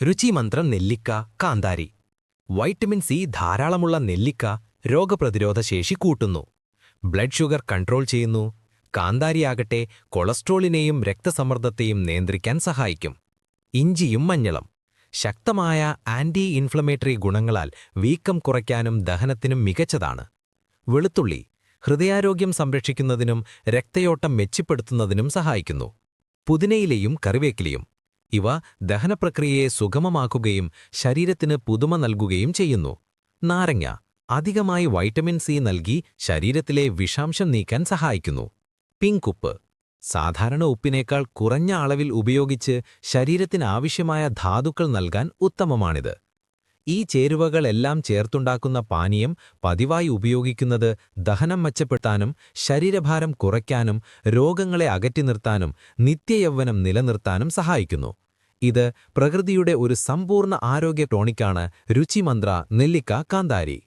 രുചിമന്ത്രം നെല്ലിക്ക കാന്താരി. Vitamin C ധാരാളമുള്ള നെല്ലിക്ക രോഗപ്രതിരോധ ശേഷി കൂട്ടുന്നു. ബ്ലഡ് ഷുഗർ കൺട്രോൾ ചെയ്യുന്നു. കാന്താരിയാകട്ടെ കൊളസ്ട്രോളിനെയും രക്തസമ്മർദ്ദത്തെയും നിയന്ത്രിക്കാൻ സഹായിക്കും. ഇഞ്ചിയും മഞ്ഞളും ശക്തമായ ആന്റി ഇൻഫ്ലമേറ്ററി ഗുണങ്ങളാൽ വീക്കം കുറയ്ക്കാനും ദഹനത്തിനും മികച്ചതാണ്. വെളുത്തുള്ളി ഹൃദയാരോഗ്യം സംരക്ഷിക്കുന്നതിനും രക്തയോട്ടം മെച്ചപ്പെടുത്തുന്നതിനും സഹായിക്കുന്നു. പുതിനയിലയും കറിവേപ്പിലയും ഇവ ദഹനപ്രക്രിയയെ സുഗമമാക്കുകയും ശരീരത്തിന് പുതുമ നൽകുകയും ചെയ്യുന്നു. നാരങ്ങ അധികമായി വൈറ്റമിൻ സി നൽകി ശരീരത്തിലെ വിഷാംശം നീക്കാൻ സഹായിക്കുന്നു. പിങ്ക് ഉപ്പ് സാധാരണ ഉപ്പിനേക്കാൾ കുറഞ്ഞ അളവിൽ ഉപയോഗിച്ച് ശരീരത്തിനാവശ്യമായ ധാതുക്കൾ നൽകാൻ ഉത്തമമാണിത്. ഈ ചേരുവകളെല്ലാം ചേർത്തുണ്ടാക്കുന്ന പാനീയം പതിവായി ഉപയോഗിക്കുന്നത് ദഹനം മെച്ചപ്പെടുത്താനും ശരീരഭാരം കുറയ്ക്കാനും രോഗങ്ങളെ അകറ്റി നിർത്താനും നിത്യയൗവനം നിലനിർത്താനും സഹായിക്കുന്നു. ഇത് പ്രകൃതിയുടെ ഒരു സമ്പൂർണ്ണ ആരോഗ്യ ടോണിക്കാണ് രുചിമന്ത്ര നെല്ലിക്ക കാന്താരി.